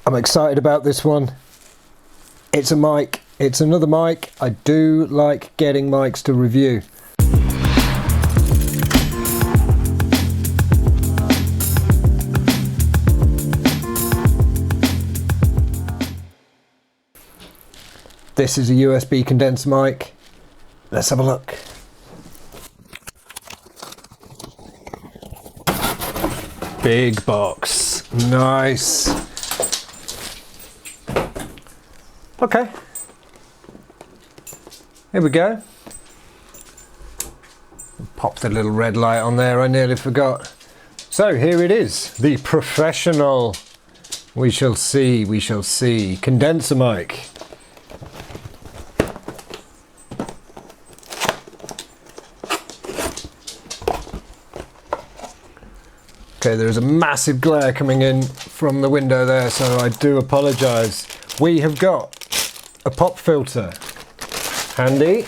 I'm excited about this one. It's a mic, it's another mic. I do like getting mics to review. This is a USB condenser mic. Let's have a look. Big box. Nice. Okay. Here we go. Pop the little red light on there, I nearly forgot. So here it is, the professional. We shall see, we shall see. Condenser mic. Okay, there's a massive glare coming in from the window there, so I do apologise. We have got a pop filter, handy,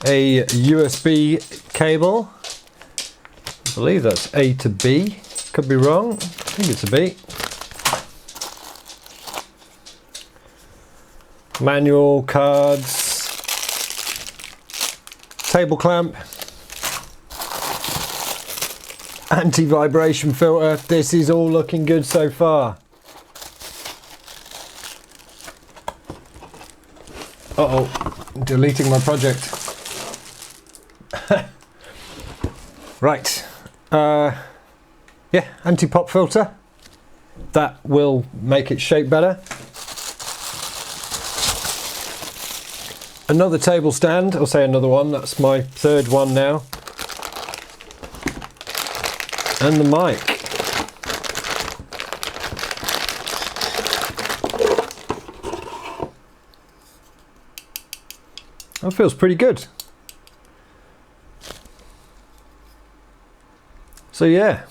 a USB cable, I believe that's A to B, could be wrong, I think it's a B. Manual, cards, table clamp, anti-vibration filter. This is all looking good so far. Uh-oh, deleting my project. Right, yeah, anti-pop filter. That will make it shape better. Another table stand, I'll say another one, that's my third one now. And the mic. That feels pretty good. So yeah.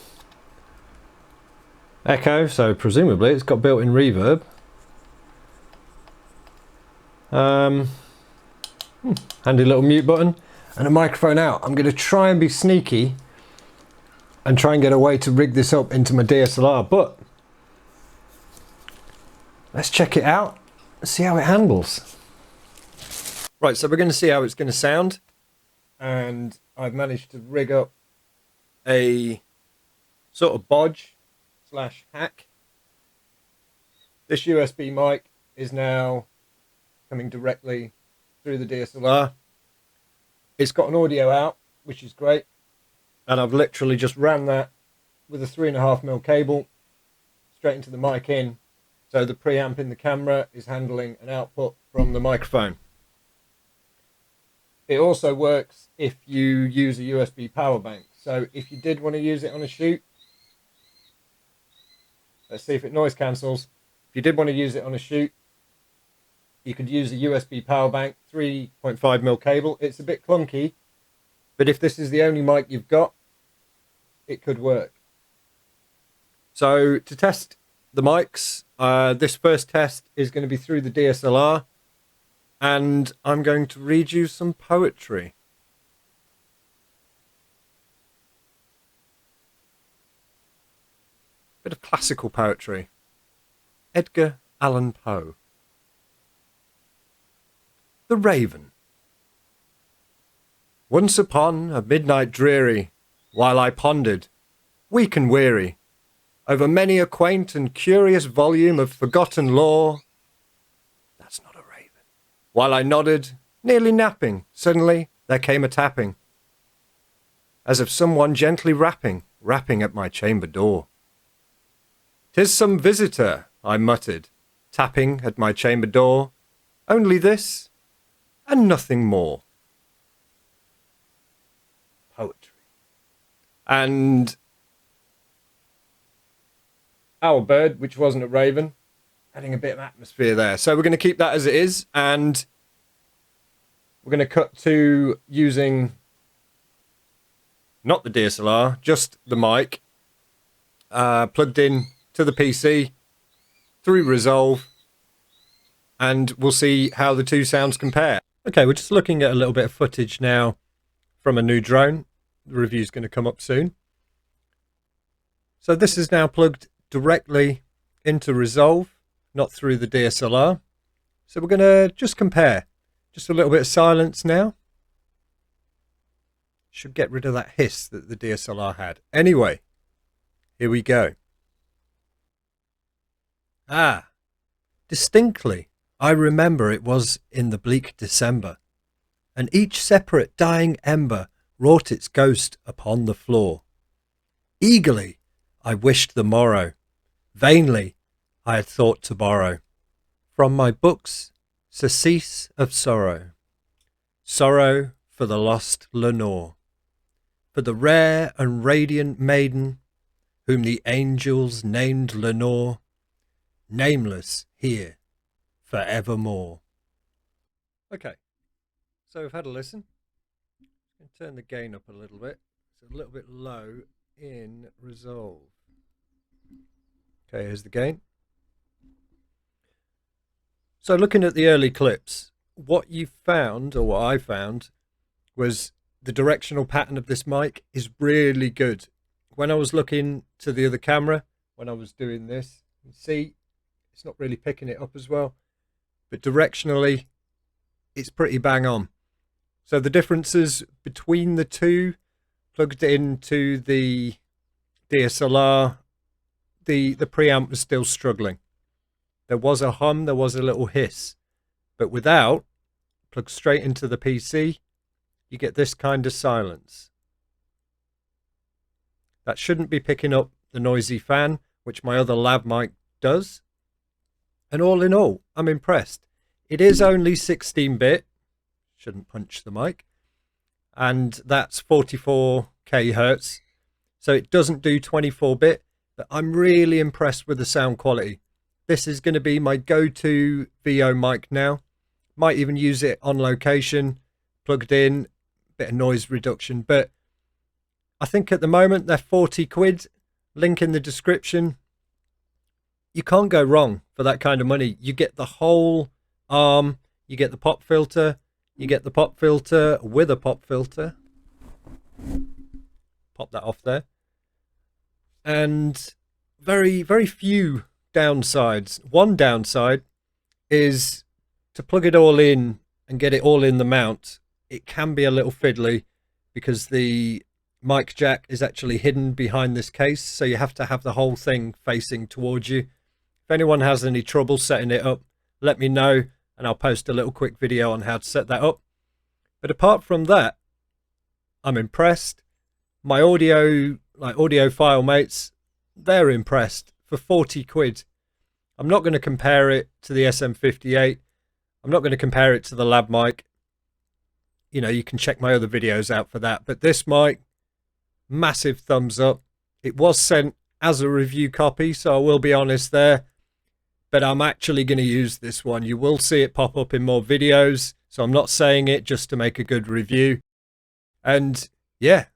Echo, so presumably it's got built-in reverb. Handy little mute button and a microphone out. I'm going to try and be sneaky and try and get a way to rig this up into my DSLR, but let's check it out and see how it handles. Right, so we're going to see how it's going to sound, and I've managed to rig up a sort of bodge slash hack. This USB mic is now coming directly through the DSLR. It's got an audio out, which is great. And I've literally just ran that with a 3.5mm cable straight into the mic in. So the preamp in the camera is handling an output from the microphone. It also works if you use a USB power bank. So if you did want to use it on a shoot, let's see if it noise cancels. If you did want to use it on a shoot, you could use a USB power bank, 3.5mm cable. It's a bit clunky, but if this is the only mic you've got, it could work. So to test the mics, this first test is going to be through the DSLR, and I'm going to read you some poetry. Bit of classical poetry. Edgar Allan Poe. The Raven. Once upon a midnight dreary, while I pondered, weak and weary, over many a quaint and curious volume of forgotten lore. That's not a raven. While I nodded, nearly napping, suddenly there came a tapping, as of someone gently rapping at my chamber door. "'Tis some visitor," I muttered, tapping at my chamber door. "Only this, and nothing more." Poetry. And our bird, which wasn't a raven, adding a bit of atmosphere there. So we're going to keep that as it is, and we're going to cut to using not the DSLR, just the mic, plugged in to the PC through Resolve, and we'll see how the two sounds compare. Okay, we're just looking at a little bit of footage now from a new drone. The review's going to come up soon. So this is now plugged directly into Resolve, not through the DSLR. So we're going to just compare. Just a little bit of silence now. Should get rid of that hiss that the DSLR had. Anyway, here we go. Distinctly, I remember it was in the bleak December, and each separate dying ember wrought its ghost upon the floor. Eagerly I wished the morrow, vainly I had thought to borrow from my books surcease of sorrow, sorrow for the lost Lenore, for the rare and radiant maiden whom the angels named Lenore, nameless here for evermore. Okay, so we've had a listen. I'm going to turn the gain up a little bit. It's a little bit low in Resolve. Okay, here's the gain. So looking at the early clips, what you found, or what I found, was the directional pattern of this mic is really good. When I was looking to the other camera, when I was doing this, you see, it's not really picking it up as well. But directionally, it's pretty bang on. So the differences between the two, plugged into the DSLR, the preamp was still struggling. There was a hum, there was a little hiss. But without, plugged straight into the PC, you get this kind of silence. That shouldn't be picking up the noisy fan, which my other lav mic does. And all in all, I'm impressed. It is only 16-bit. Shouldn't punch the mic. And that's 44k hertz. So it doesn't do 24-bit. But I'm really impressed with the sound quality. This is going to be my go-to VO mic now. Might even use it on location, plugged in, bit of noise reduction. But I think at the moment they're 40 quid. Link in the description. You can't go wrong for that kind of money. You get the whole arm, you get the pop filter, you get the pop filter with a pop filter. Pop that off there. And very, very few downsides. One downside is to plug it all in and get it all in the mount. It can be a little fiddly because the mic jack is actually hidden behind this case. So you have to have the whole thing facing towards you. If anyone has any trouble setting it up, let me know and I'll post a little quick video on how to set that up. But apart from that, I'm impressed. My audiophile mates, they're impressed for 40 quid. I'm not going to compare it to the SM58. I'm not going to compare it to the lab mic. You know, you can check my other videos out for that. But this mic, massive thumbs up. It was sent as a review copy, so I will be honest there. But I'm actually going to use this one. You will see it pop up in more videos. So I'm not saying it just to make a good review. And yeah,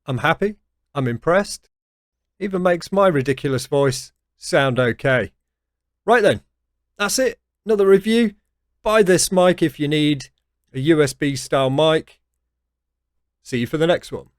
I'm happy. I'm impressed. Even makes my ridiculous voice sound okay. Right then, that's it. Another review. Buy this mic if you need a USB style mic. See you for the next one.